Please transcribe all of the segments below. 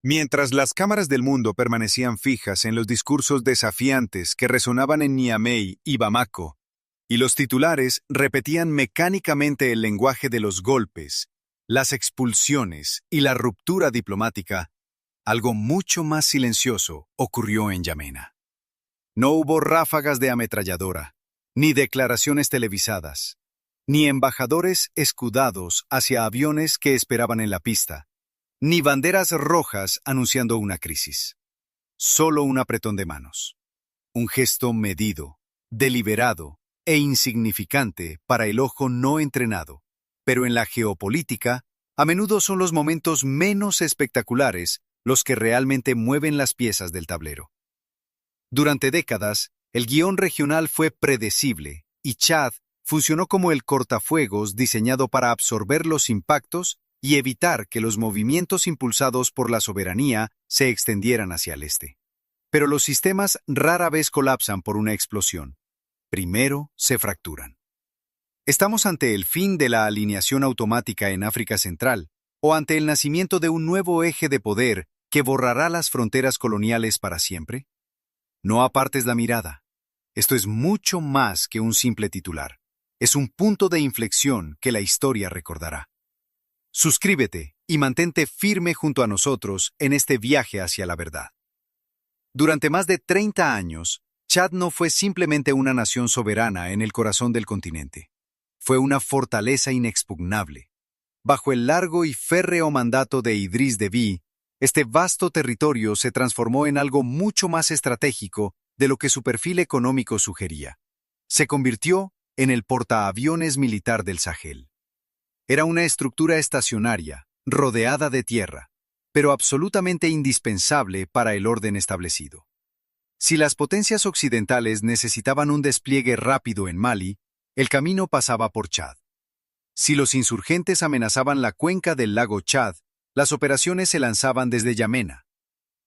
Mientras las cámaras del mundo permanecían fijas en los discursos desafiantes que resonaban en Niamey y Bamako, y los titulares repetían mecánicamente el lenguaje de los golpes, las expulsiones y la ruptura diplomática, algo mucho más silencioso ocurrió en Yamena. No hubo ráfagas de ametralladora, ni declaraciones televisadas, ni embajadores escudados hacia aviones que esperaban en la pista, ni banderas rojas anunciando una crisis. Solo un apretón de manos. Un gesto medido, deliberado e insignificante para el ojo no entrenado. Pero en la geopolítica, a menudo son los momentos menos espectaculares los que realmente mueven las piezas del tablero. Durante décadas, el guión regional fue predecible y Chad funcionó como el cortafuegos diseñado para absorber los impactos y evitar que los movimientos impulsados por la soberanía se extendieran hacia el este. Pero los sistemas rara vez colapsan por una explosión. Primero se fracturan. ¿Estamos ante el fin de la alineación automática en África Central o ante el nacimiento de un nuevo eje de poder que borrará las fronteras coloniales para siempre? No apartes la mirada. Esto es mucho más que un simple titular. Es un punto de inflexión que la historia recordará. Suscríbete y mantente firme junto a nosotros en este viaje hacia la verdad. Durante más de 30 años, Chad no fue simplemente una nación soberana en el corazón del continente. Fue una fortaleza inexpugnable. Bajo el largo y férreo mandato de Idriss Déby, este vasto territorio se transformó en algo mucho más estratégico de lo que su perfil económico sugería. Se convirtió en el portaaviones militar del Sahel. Era una estructura estacionaria, rodeada de tierra, pero absolutamente indispensable para el orden establecido. Si las potencias occidentales necesitaban un despliegue rápido en Mali, el camino pasaba por Chad. Si los insurgentes amenazaban la cuenca del lago Chad, las operaciones se lanzaban desde Yamena.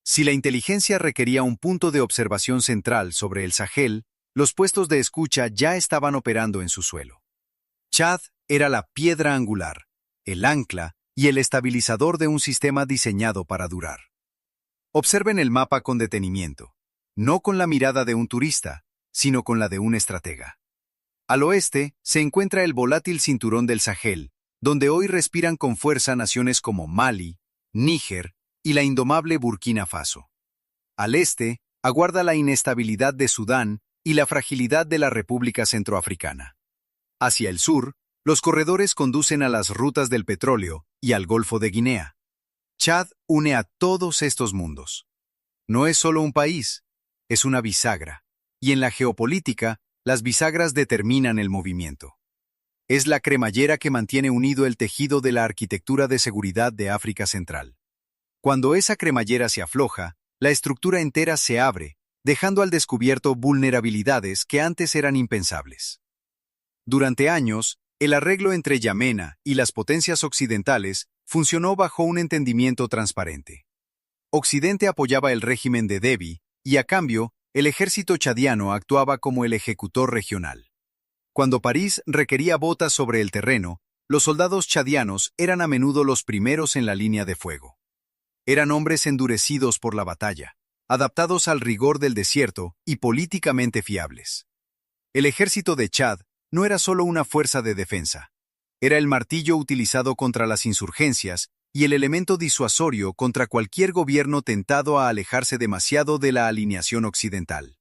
Si la inteligencia requería un punto de observación central sobre el Sahel, los puestos de escucha ya estaban operando en su suelo. Chad era la piedra angular, el ancla y el estabilizador de un sistema diseñado para durar. Observen el mapa con detenimiento, no con la mirada de un turista, sino con la de un estratega. Al oeste se encuentra el volátil cinturón del Sahel, donde hoy respiran con fuerza naciones como Mali, Níger y la indomable Burkina Faso. Al este aguarda la inestabilidad de Sudán y la fragilidad de la República Centroafricana. Hacia el sur, los corredores conducen a las rutas del petróleo y al Golfo de Guinea. Chad une a todos estos mundos. No es solo un país, es una bisagra, y en la geopolítica, las bisagras determinan el movimiento. Es la cremallera que mantiene unido el tejido de la arquitectura de seguridad de África Central. Cuando esa cremallera se afloja, la estructura entera se abre, dejando al descubierto vulnerabilidades que antes eran impensables. Durante años, el arreglo entre Yamena y las potencias occidentales funcionó bajo un entendimiento transparente. Occidente apoyaba el régimen de Déby y, a cambio, el ejército chadiano actuaba como el ejecutor regional. Cuando París requería botas sobre el terreno, los soldados chadianos eran a menudo los primeros en la línea de fuego. Eran hombres endurecidos por la batalla, adaptados al rigor del desierto y políticamente fiables. El ejército de Chad no era solo una fuerza de defensa. Era el martillo utilizado contra las insurgencias y el elemento disuasorio contra cualquier gobierno tentado a alejarse demasiado de la alineación occidental.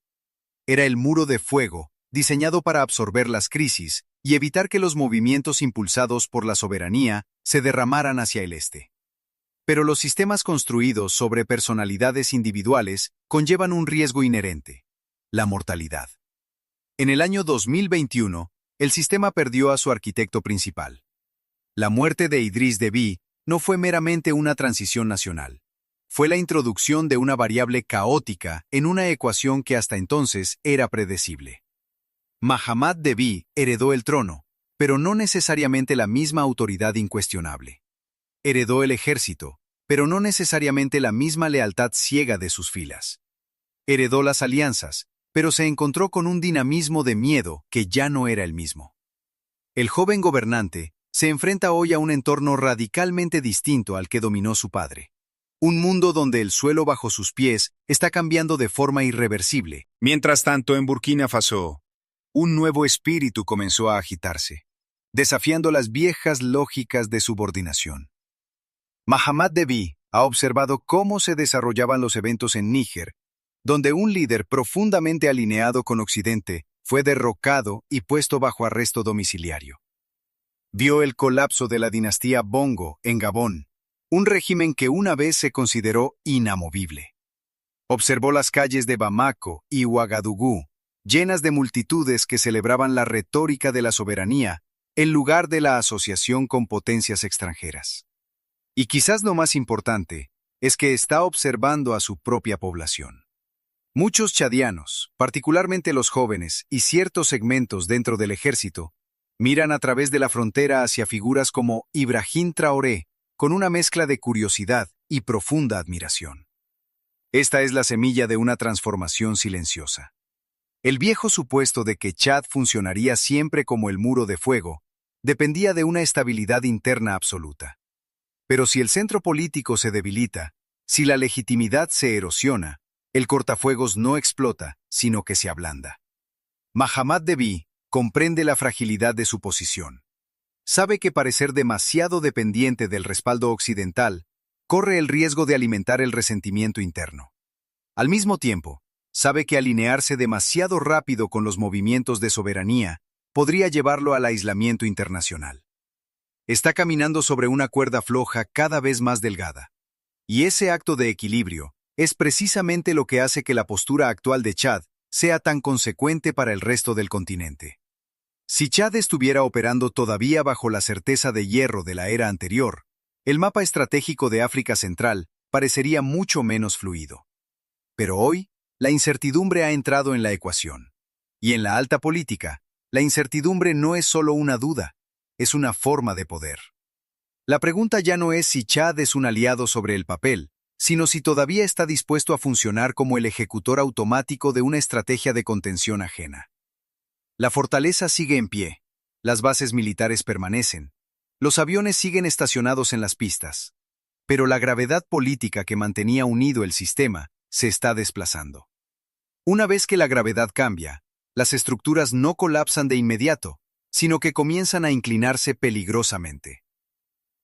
Era el muro de fuego, diseñado para absorber las crisis y evitar que los movimientos impulsados por la soberanía se derramaran hacia el este. Pero los sistemas construidos sobre personalidades individuales conllevan un riesgo inherente: la mortalidad. En el año 2021, el sistema perdió a su arquitecto principal. La muerte de Idriss Déby no fue meramente una transición nacional. Fue la introducción de una variable caótica en una ecuación que hasta entonces era predecible. Mahamat Déby heredó el trono, pero no necesariamente la misma autoridad incuestionable. Heredó el ejército, pero no necesariamente la misma lealtad ciega de sus filas. Heredó las alianzas, pero se encontró con un dinamismo de miedo que ya no era el mismo. El joven gobernante se enfrenta hoy a un entorno radicalmente distinto al que dominó su padre. Un mundo donde el suelo bajo sus pies está cambiando de forma irreversible. Mientras tanto, en Burkina Faso, un nuevo espíritu comenzó a agitarse, desafiando las viejas lógicas de subordinación. Mahamat Deby ha observado cómo se desarrollaban los eventos en Níger, donde un líder profundamente alineado con Occidente fue derrocado y puesto bajo arresto domiciliario. Vio el colapso de la dinastía Bongo en Gabón, un régimen que una vez se consideró inamovible. Observó las calles de Bamako y Ouagadougou, llenas de multitudes que celebraban la retórica de la soberanía en lugar de la asociación con potencias extranjeras. Y quizás lo más importante es que está observando a su propia población. Muchos chadianos, particularmente los jóvenes y ciertos segmentos dentro del ejército, miran a través de la frontera hacia figuras como Ibrahim Traoré con una mezcla de curiosidad y profunda admiración. Esta es la semilla de una transformación silenciosa. El viejo supuesto de que Chad funcionaría siempre como el muro de fuego dependía de una estabilidad interna absoluta. Pero si el centro político se debilita, si la legitimidad se erosiona, el cortafuegos no explota, sino que se ablanda. Mahamat Deby comprende la fragilidad de su posición. Sabe que parecer demasiado dependiente del respaldo occidental corre el riesgo de alimentar el resentimiento interno. Al mismo tiempo, sabe que alinearse demasiado rápido con los movimientos de soberanía podría llevarlo al aislamiento internacional. Está caminando sobre una cuerda floja cada vez más delgada. Y ese acto de equilibrio es precisamente lo que hace que la postura actual de Chad sea tan consecuente para el resto del continente. Si Chad estuviera operando todavía bajo la certeza de hierro de la era anterior, el mapa estratégico de África Central parecería mucho menos fluido. Pero hoy, la incertidumbre ha entrado en la ecuación. Y en la alta política, la incertidumbre no es solo una duda, es una forma de poder. La pregunta ya no es si Chad es un aliado sobre el papel, sino si todavía está dispuesto a funcionar como el ejecutor automático de una estrategia de contención ajena. La fortaleza sigue en pie, las bases militares permanecen, los aviones siguen estacionados en las pistas, pero la gravedad política que mantenía unido el sistema se está desplazando. Una vez que la gravedad cambia, las estructuras no colapsan de inmediato, sino que comienzan a inclinarse peligrosamente.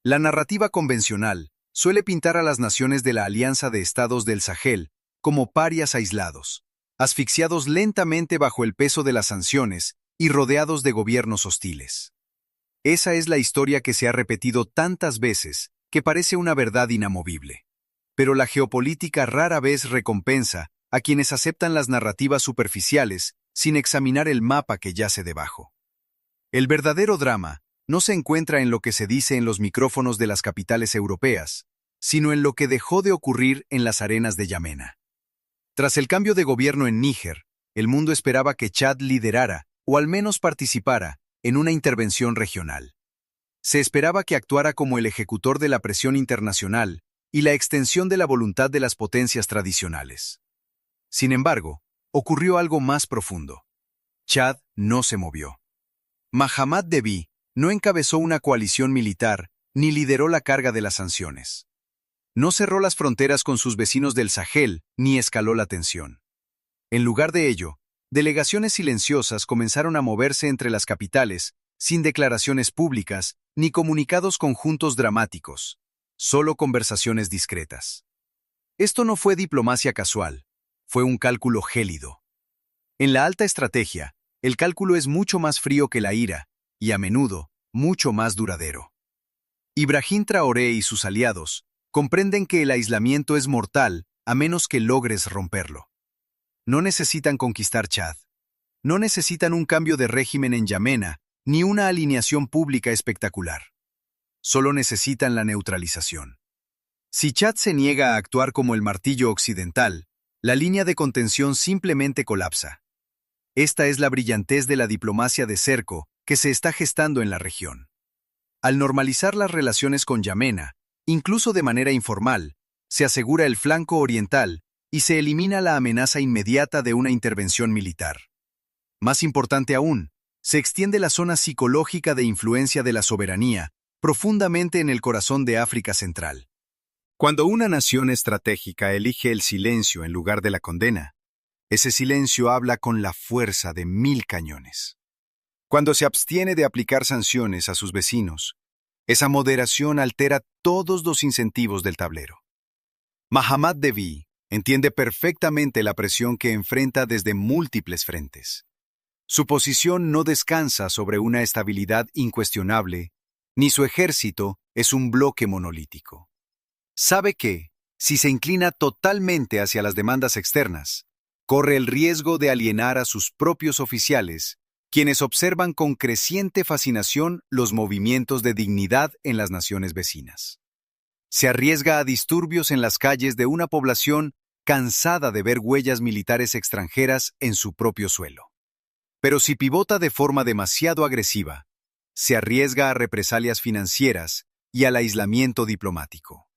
La narrativa convencional suele pintar a las naciones de la Alianza de Estados del Sahel como parias aislados, asfixiados lentamente bajo el peso de las sanciones y rodeados de gobiernos hostiles. Esa es la historia que se ha repetido tantas veces que parece una verdad inamovible. Pero la geopolítica rara vez recompensa a quienes aceptan las narrativas superficiales sin examinar el mapa que yace debajo. El verdadero drama no se encuentra en lo que se dice en los micrófonos de las capitales europeas, sino en lo que dejó de ocurrir en las arenas de Yamena. Tras el cambio de gobierno en Níger, el mundo esperaba que Chad liderara, o al menos participara, en una intervención regional. Se esperaba que actuara como el ejecutor de la presión internacional y la extensión de la voluntad de las potencias tradicionales. Sin embargo, ocurrió algo más profundo. Chad no se movió. Mahamat Deby no encabezó una coalición militar ni lideró la carga de las sanciones. No cerró las fronteras con sus vecinos del Sahel ni escaló la tensión. En lugar de ello, delegaciones silenciosas comenzaron a moverse entre las capitales, sin declaraciones públicas ni comunicados conjuntos dramáticos, solo conversaciones discretas. Esto no fue diplomacia casual, fue un cálculo gélido. En la alta estrategia, el cálculo es mucho más frío que la ira, y a menudo, mucho más duradero. Ibrahim Traoré y sus aliados comprenden que el aislamiento es mortal a menos que logres romperlo. No necesitan conquistar Chad. No necesitan un cambio de régimen en Yamena, ni una alineación pública espectacular. Solo necesitan la neutralización. Si Chad se niega a actuar como el martillo occidental, la línea de contención simplemente colapsa. Esta es la brillantez de la diplomacia de cerco que se está gestando en la región. Al normalizar las relaciones con Yamena, incluso de manera informal, se asegura el flanco oriental y se elimina la amenaza inmediata de una intervención militar. Más importante aún, se extiende la zona psicológica de influencia de la soberanía profundamente en el corazón de África Central. Cuando una nación estratégica elige el silencio en lugar de la condena, ese silencio habla con la fuerza de 1000 cañones. Cuando se abstiene de aplicar sanciones a sus vecinos, esa moderación altera todos los incentivos del tablero. Mahamat Devi entiende perfectamente la presión que enfrenta desde múltiples frentes. Su posición no descansa sobre una estabilidad incuestionable, ni su ejército es un bloque monolítico. Sabe que, si se inclina totalmente hacia las demandas externas, corre el riesgo de alienar a sus propios oficiales, quienes observan con creciente fascinación los movimientos de dignidad en las naciones vecinas. Se arriesga a disturbios en las calles de una población cansada de ver huellas militares extranjeras en su propio suelo. Pero si pivota de forma demasiado agresiva, se arriesga a represalias financieras y al aislamiento diplomático.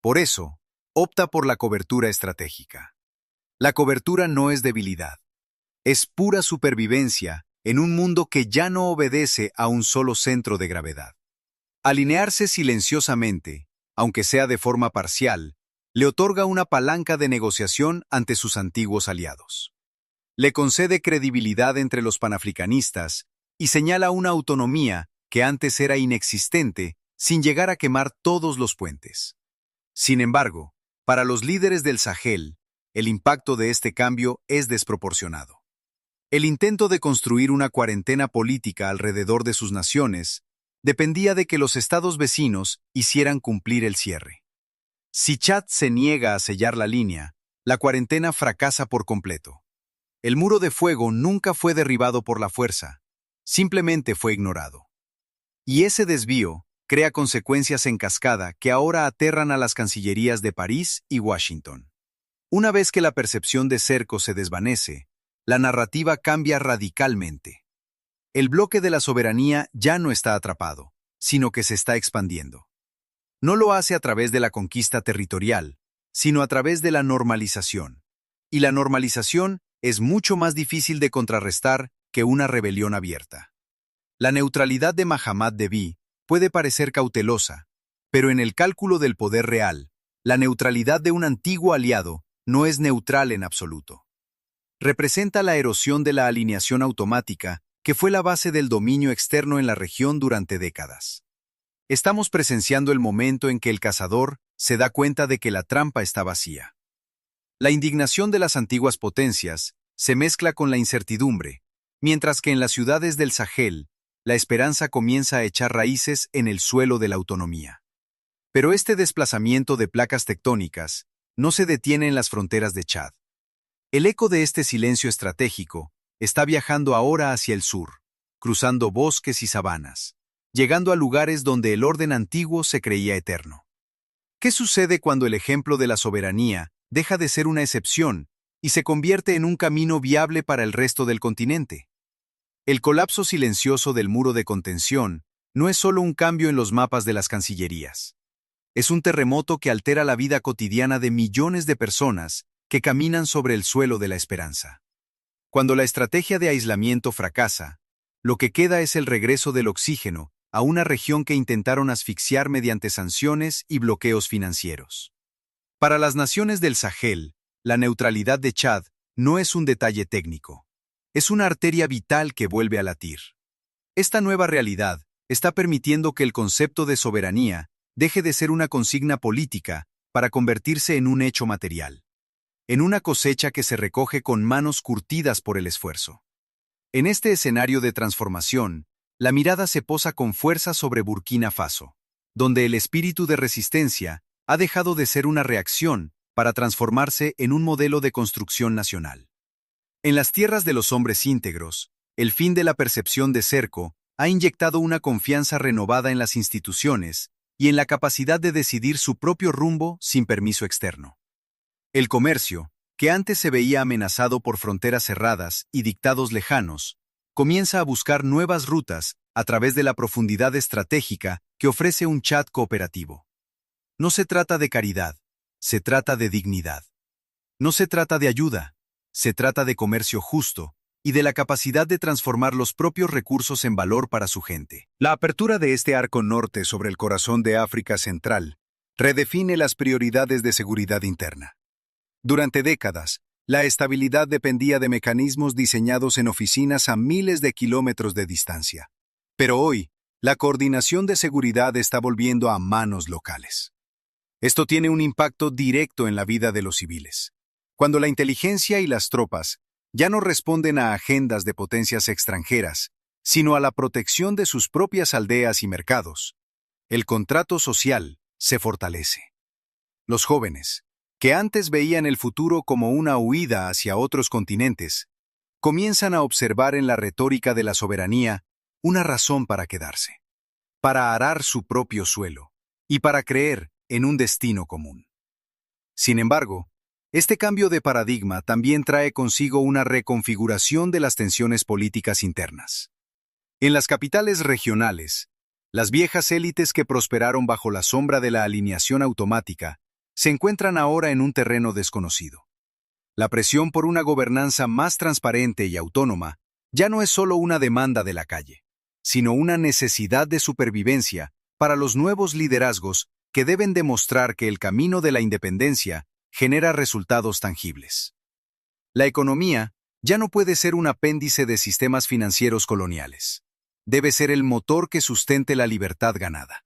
Por eso, opta por la cobertura estratégica. La cobertura no es debilidad, es pura supervivencia en un mundo que ya no obedece a un solo centro de gravedad. Alinearse silenciosamente, aunque sea de forma parcial, le otorga una palanca de negociación ante sus antiguos aliados. Le concede credibilidad entre los panafricanistas y señala una autonomía que antes era inexistente sin llegar a quemar todos los puentes. Sin embargo, para los líderes del Sahel, el impacto de este cambio es desproporcionado. El intento de construir una cuarentena política alrededor de sus naciones dependía de que los estados vecinos hicieran cumplir el cierre. Si Chad se niega a sellar la línea, la cuarentena fracasa por completo. El muro de fuego nunca fue derribado por la fuerza, simplemente fue ignorado. Y ese desvío crea consecuencias en cascada que ahora aterran a las cancillerías de París y Washington. Una vez que la percepción de cerco se desvanece, la narrativa cambia radicalmente. El bloque de la soberanía ya no está atrapado, sino que se está expandiendo. No lo hace a través de la conquista territorial, sino a través de la normalización. Y la normalización es mucho más difícil de contrarrestar que una rebelión abierta. La neutralidad de Mahamat Devi puede parecer cautelosa, pero en el cálculo del poder real, la neutralidad de un antiguo aliado no es neutral en absoluto. Representa la erosión de la alineación automática que fue la base del dominio externo en la región durante décadas. Estamos presenciando el momento en que el cazador se da cuenta de que la trampa está vacía. La indignación de las antiguas potencias se mezcla con la incertidumbre, mientras que en las ciudades del Sahel, la esperanza comienza a echar raíces en el suelo de la autonomía. Pero este desplazamiento de placas tectónicas no se detiene en las fronteras de Chad. El eco de este silencio estratégico está viajando ahora hacia el sur, cruzando bosques y sabanas, llegando a lugares donde el orden antiguo se creía eterno. ¿Qué sucede cuando el ejemplo de la soberanía deja de ser una excepción y se convierte en un camino viable para el resto del continente? El colapso silencioso del muro de contención no es solo un cambio en los mapas de las cancillerías. Es un terremoto que altera la vida cotidiana de millones de personas que caminan sobre el suelo de la esperanza. Cuando la estrategia de aislamiento fracasa, lo que queda es el regreso del oxígeno a una región que intentaron asfixiar mediante sanciones y bloqueos financieros. Para las naciones del Sahel, la neutralidad de Chad no es un detalle técnico. Es una arteria vital que vuelve a latir. Esta nueva realidad está permitiendo que el concepto de soberanía deje de ser una consigna política para convertirse en un hecho material, en una cosecha que se recoge con manos curtidas por el esfuerzo. En este escenario de transformación, la mirada se posa con fuerza sobre Burkina Faso, donde el espíritu de resistencia ha dejado de ser una reacción para transformarse en un modelo de construcción nacional. En las tierras de los hombres íntegros, el fin de la percepción de cerco ha inyectado una confianza renovada en las instituciones y en la capacidad de decidir su propio rumbo sin permiso externo. El comercio, que antes se veía amenazado por fronteras cerradas y dictados lejanos, comienza a buscar nuevas rutas a través de la profundidad estratégica que ofrece un Chad cooperativo. No se trata de caridad, se trata de dignidad. No se trata de ayuda, se trata de comercio justo y de la capacidad de transformar los propios recursos en valor para su gente. La apertura de este arco norte sobre el corazón de África Central redefine las prioridades de seguridad interna. Durante décadas, la estabilidad dependía de mecanismos diseñados en oficinas a miles de kilómetros de distancia. Pero hoy, la coordinación de seguridad está volviendo a manos locales. Esto tiene un impacto directo en la vida de los civiles. Cuando la inteligencia y las tropas ya no responden a agendas de potencias extranjeras, sino a la protección de sus propias aldeas y mercados, el contrato social se fortalece. Los jóvenes, que antes veían el futuro como una huida hacia otros continentes, comienzan a observar en la retórica de la soberanía una razón para quedarse, para arar su propio suelo y para creer en un destino común. Sin embargo, este cambio de paradigma también trae consigo una reconfiguración de las tensiones políticas internas. En las capitales regionales, las viejas élites que prosperaron bajo la sombra de la alineación automática se encuentran ahora en un terreno desconocido. La presión por una gobernanza más transparente y autónoma ya no es solo una demanda de la calle, sino una necesidad de supervivencia para los nuevos liderazgos que deben demostrar que el camino de la independencia genera resultados tangibles. La economía ya no puede ser un apéndice de sistemas financieros coloniales. Debe ser el motor que sustente la libertad ganada.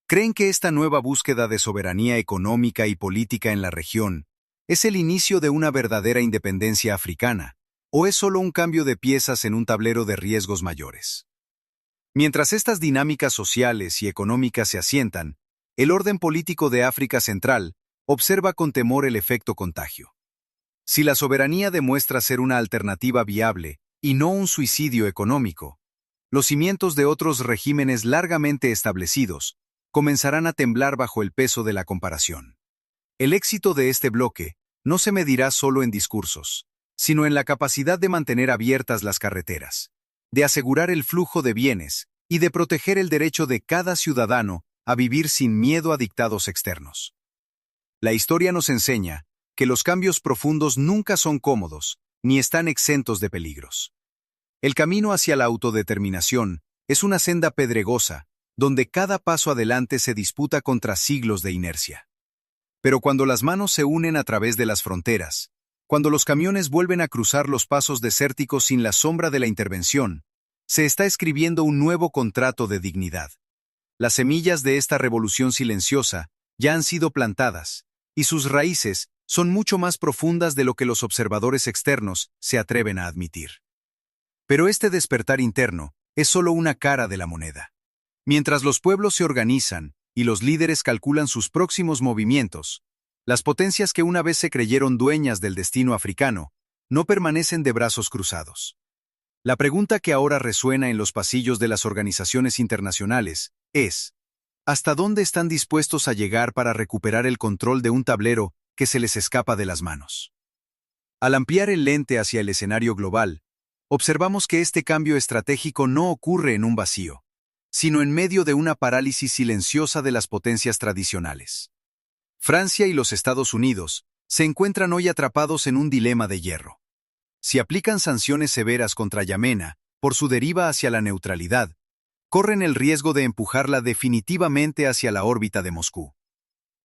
¿Creen que esta nueva búsqueda de soberanía económica y política en la región es el inicio de una verdadera independencia africana, o es solo un cambio de piezas en un tablero de riesgos mayores? Mientras estas dinámicas sociales y económicas se asientan, el orden político de África Central observa con temor el efecto contagio. Si la soberanía demuestra ser una alternativa viable y no un suicidio económico, los cimientos de otros regímenes largamente establecidos comenzarán a temblar bajo el peso de la comparación. El éxito de este bloque no se medirá solo en discursos, sino en la capacidad de mantener abiertas las carreteras, de asegurar el flujo de bienes y de proteger el derecho de cada ciudadano a vivir sin miedo a dictados externos. La historia nos enseña que los cambios profundos nunca son cómodos, ni están exentos de peligros. El camino hacia la autodeterminación es una senda pedregosa, donde cada paso adelante se disputa contra siglos de inercia. Pero cuando las manos se unen a través de las fronteras, cuando los camiones vuelven a cruzar los pasos desérticos sin la sombra de la intervención, se está escribiendo un nuevo contrato de dignidad. Las semillas de esta revolución silenciosa ya han sido plantadas, y sus raíces son mucho más profundas de lo que los observadores externos se atreven a admitir. Pero este despertar interno es solo una cara de la moneda. Mientras los pueblos se organizan y los líderes calculan sus próximos movimientos, las potencias que una vez se creyeron dueñas del destino africano no permanecen de brazos cruzados. La pregunta que ahora resuena en los pasillos de las organizaciones internacionales es: ¿hasta dónde están dispuestos a llegar para recuperar el control de un tablero que se les escapa de las manos? Al ampliar el lente hacia el escenario global, observamos que este cambio estratégico no ocurre en un vacío, sino en medio de una parálisis silenciosa de las potencias tradicionales. Francia y los Estados Unidos se encuentran hoy atrapados en un dilema de hierro. Si aplican sanciones severas contra Yamena por su deriva hacia la neutralidad, corren el riesgo de empujarla definitivamente hacia la órbita de Moscú.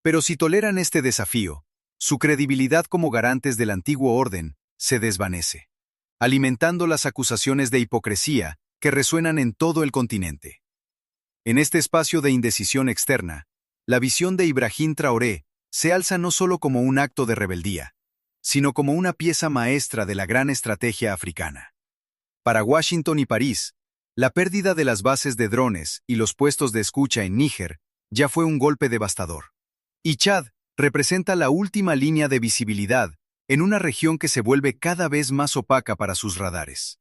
Pero si toleran este desafío, su credibilidad como garantes del antiguo orden se desvanece, alimentando las acusaciones de hipocresía que resuenan en todo el continente. En este espacio de indecisión externa, la visión de Ibrahim Traoré se alza no solo como un acto de rebeldía, sino como una pieza maestra de la gran estrategia africana. Para Washington y París, la pérdida de las bases de drones y los puestos de escucha en Níger ya fue un golpe devastador. Y Chad representa la última línea de visibilidad en una región que se vuelve cada vez más opaca para sus radares.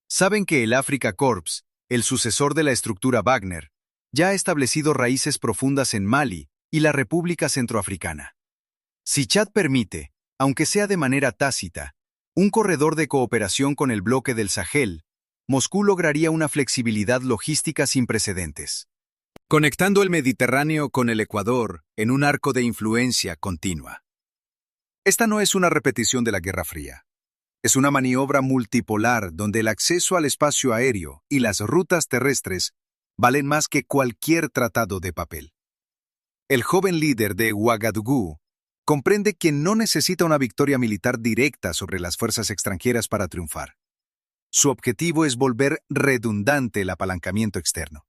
Saben que el Africa Corps, el sucesor de la estructura Wagner, ya ha establecido raíces profundas en Mali y la República Centroafricana. Si Chad permite, aunque sea de manera tácita, un corredor de cooperación con el bloque del Sahel, Moscú lograría una flexibilidad logística sin precedentes, conectando el Mediterráneo con el Ecuador en un arco de influencia continua. Esta no es una repetición de la Guerra Fría. Es una maniobra multipolar donde el acceso al espacio aéreo y las rutas terrestres valen más que cualquier tratado de papel. El joven líder de Ouagadougou comprende que no necesita una victoria militar directa sobre las fuerzas extranjeras para triunfar. Su objetivo es volver redundante el apalancamiento externo.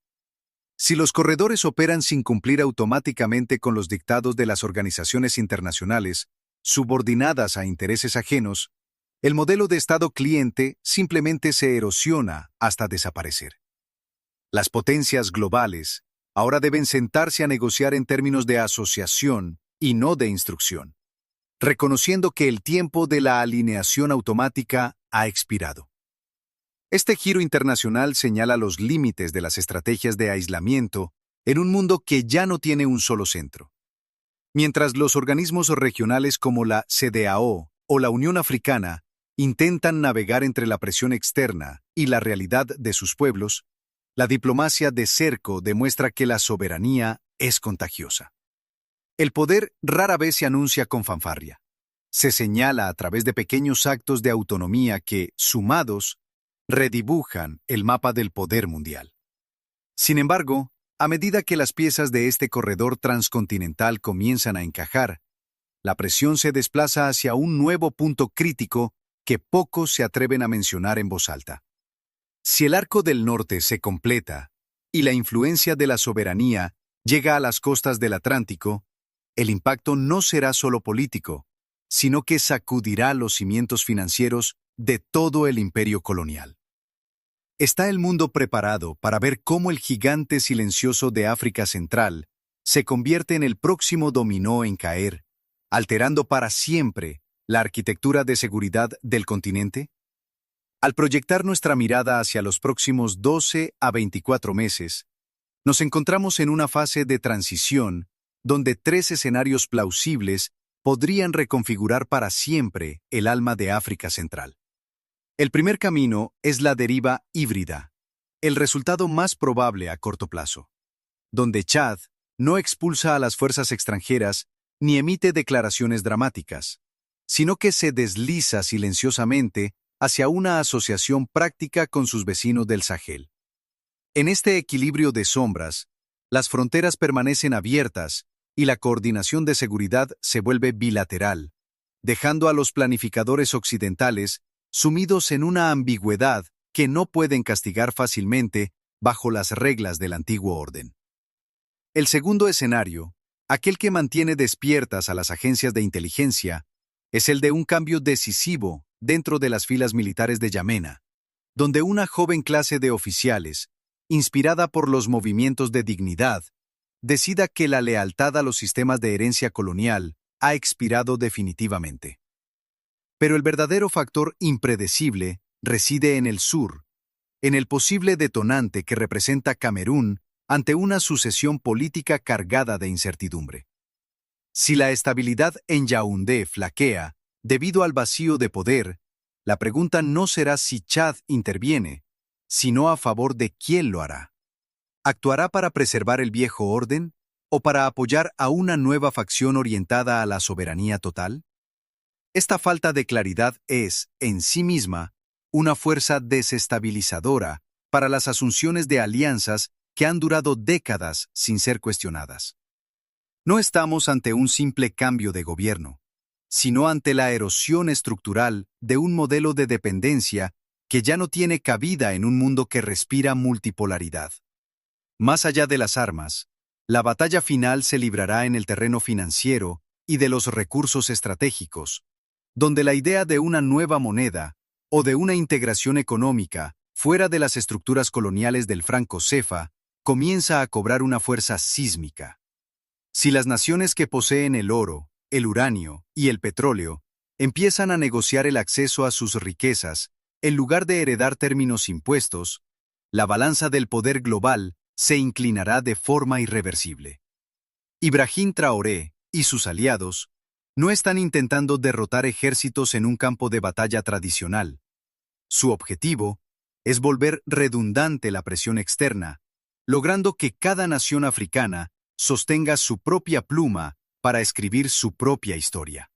Si los corredores operan sin cumplir automáticamente con los dictados de las organizaciones internacionales, subordinadas a intereses ajenos, el modelo de Estado cliente simplemente se erosiona hasta desaparecer. Las potencias globales ahora deben sentarse a negociar en términos de asociación y no de instrucción, reconociendo que el tiempo de la alineación automática ha expirado. Este giro internacional señala los límites de las estrategias de aislamiento en un mundo que ya no tiene un solo centro. Mientras los organismos regionales como la CEDEAO o la Unión Africana intentan navegar entre la presión externa y la realidad de sus pueblos, la diplomacia de cerco demuestra que la soberanía es contagiosa. El poder rara vez se anuncia con fanfarria. Se señala a través de pequeños actos de autonomía que, sumados, redibujan el mapa del poder mundial. Sin embargo, a medida que las piezas de este corredor transcontinental comienzan a encajar, la presión se desplaza hacia un nuevo punto crítico que pocos se atreven a mencionar en voz alta. Si el arco del norte se completa y la influencia de la soberanía llega a las costas del Atlántico, el impacto no será solo político, sino que sacudirá los cimientos financieros de todo el imperio colonial. ¿Está el mundo preparado para ver cómo el gigante silencioso de África Central se convierte en el próximo dominó en caer, alterando para siempre la arquitectura de seguridad del continente? Al proyectar nuestra mirada hacia los próximos 12 a 24 meses, nos encontramos en una fase de transición donde 3 escenarios plausibles podrían reconfigurar para siempre el alma de África Central. El primer camino es la deriva híbrida, el resultado más probable a corto plazo, donde Chad no expulsa a las fuerzas extranjeras ni emite declaraciones dramáticas, sino que se desliza silenciosamente hacia una asociación práctica con sus vecinos del Sahel. En este equilibrio de sombras, las fronteras permanecen abiertas y la coordinación de seguridad se vuelve bilateral, dejando a los planificadores occidentales sumidos en una ambigüedad que no pueden castigar fácilmente bajo las reglas del antiguo orden. El segundo escenario, aquel que mantiene despiertas a las agencias de inteligencia, es el de un cambio decisivo dentro de las filas militares de Yamena, donde una joven clase de oficiales, inspirada por los movimientos de dignidad, decida que la lealtad a los sistemas de herencia colonial ha expirado definitivamente. Pero el verdadero factor impredecible reside en el sur, en el posible detonante que representa Camerún ante una sucesión política cargada de incertidumbre. Si la estabilidad en Yaoundé flaquea debido al vacío de poder, la pregunta no será si Chad interviene, sino a favor de quién lo hará. ¿Actuará para preservar el viejo orden o para apoyar a una nueva facción orientada a la soberanía total? Esta falta de claridad es, en sí misma, una fuerza desestabilizadora para las asunciones de alianzas que han durado décadas sin ser cuestionadas. No estamos ante un simple cambio de gobierno, sino ante la erosión estructural de un modelo de dependencia que ya no tiene cabida en un mundo que respira multipolaridad. Más allá de las armas, la batalla final se librará en el terreno financiero y de los recursos estratégicos, donde la idea de una nueva moneda o de una integración económica fuera de las estructuras coloniales del franco CFA comienza a cobrar una fuerza sísmica. Si las naciones que poseen el oro, el uranio y el petróleo empiezan a negociar el acceso a sus riquezas en lugar de heredar términos impuestos, la balanza del poder global se inclinará de forma irreversible. Ibrahim Traoré y sus aliados no están intentando derrotar ejércitos en un campo de batalla tradicional. Su objetivo es volver redundante la presión externa, logrando que cada nación africana sostenga su propia pluma para escribir su propia historia.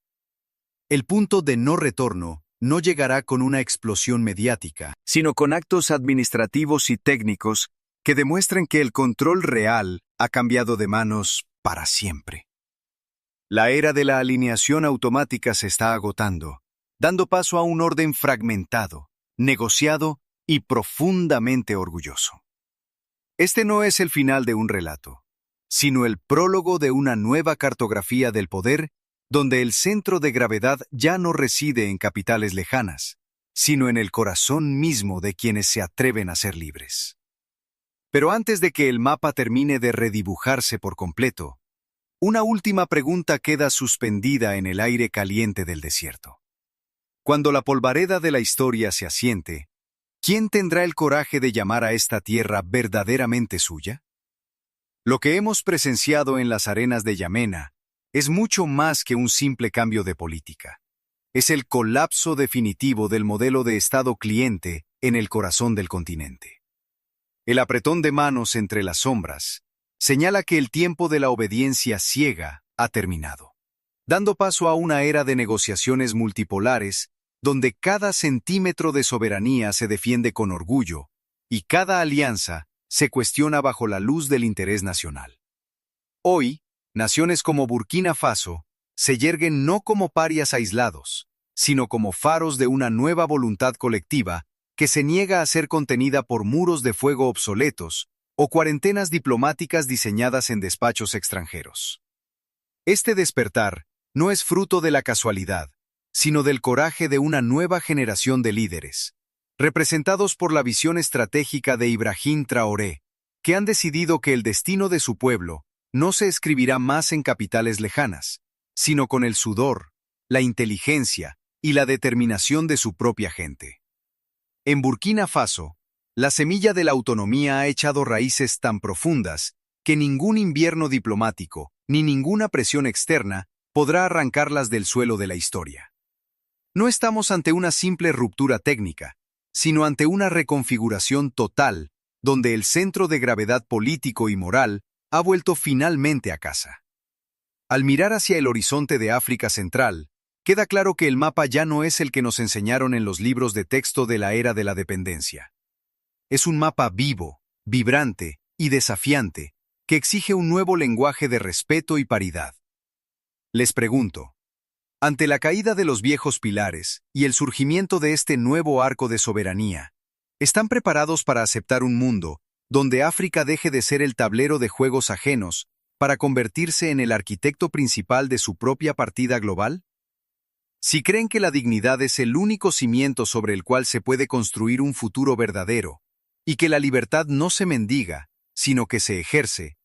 El punto de no retorno no llegará con una explosión mediática, sino con actos administrativos y técnicos que demuestren que el control real ha cambiado de manos para siempre. La era de la alineación automática se está agotando, dando paso a un orden fragmentado, negociado y profundamente orgulloso. Este no es el final de un relato, sino el prólogo de una nueva cartografía del poder, donde el centro de gravedad ya no reside en capitales lejanas, sino en el corazón mismo de quienes se atreven a ser libres. Pero antes de que el mapa termine de redibujarse por completo, una última pregunta queda suspendida en el aire caliente del desierto. Cuando la polvareda de la historia se asiente, ¿quién tendrá el coraje de llamar a esta tierra verdaderamente suya? Lo que hemos presenciado en las arenas de Yamena es mucho más que un simple cambio de política. Es el colapso definitivo del modelo de Estado cliente en el corazón del continente. El apretón de manos entre las sombras señala que el tiempo de la obediencia ciega ha terminado, dando paso a una era de negociaciones multipolares donde cada centímetro de soberanía se defiende con orgullo y cada alianza se cuestiona bajo la luz del interés nacional. Hoy, naciones como Burkina Faso se yerguen no como parias aislados, sino como faros de una nueva voluntad colectiva que se niega a ser contenida por muros de fuego obsoletos o cuarentenas diplomáticas diseñadas en despachos extranjeros. Este despertar no es fruto de la casualidad, sino del coraje de una nueva generación de líderes, representados por la visión estratégica de Ibrahim Traoré, que han decidido que el destino de su pueblo no se escribirá más en capitales lejanas, sino con el sudor, la inteligencia y la determinación de su propia gente. En Burkina Faso, la semilla de la autonomía ha echado raíces tan profundas que ningún invierno diplomático ni ninguna presión externa podrá arrancarlas del suelo de la historia. No estamos ante una simple ruptura técnica, sino ante una reconfiguración total, donde el centro de gravedad político y moral ha vuelto finalmente a casa. Al mirar hacia el horizonte de África Central, queda claro que el mapa ya no es el que nos enseñaron en los libros de texto de la era de la dependencia. Es un mapa vivo, vibrante y desafiante, que exige un nuevo lenguaje de respeto y paridad. Les pregunto, ante la caída de los viejos pilares y el surgimiento de este nuevo arco de soberanía, ¿están preparados para aceptar un mundo donde África deje de ser el tablero de juegos ajenos para convertirse en el arquitecto principal de su propia partida global? Si creen que la dignidad es el único cimiento sobre el cual se puede construir un futuro verdadero, y que la libertad no se mendiga, sino que se ejerce,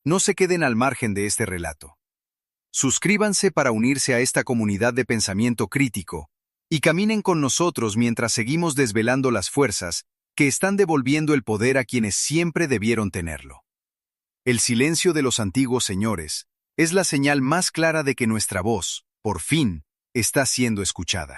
no se queden al margen de este relato. Suscríbanse para unirse a esta comunidad de pensamiento crítico y caminen con nosotros mientras seguimos desvelando las fuerzas que están devolviendo el poder a quienes siempre debieron tenerlo. El silencio de los antiguos señores es la señal más clara de que nuestra voz, por fin, está siendo escuchada.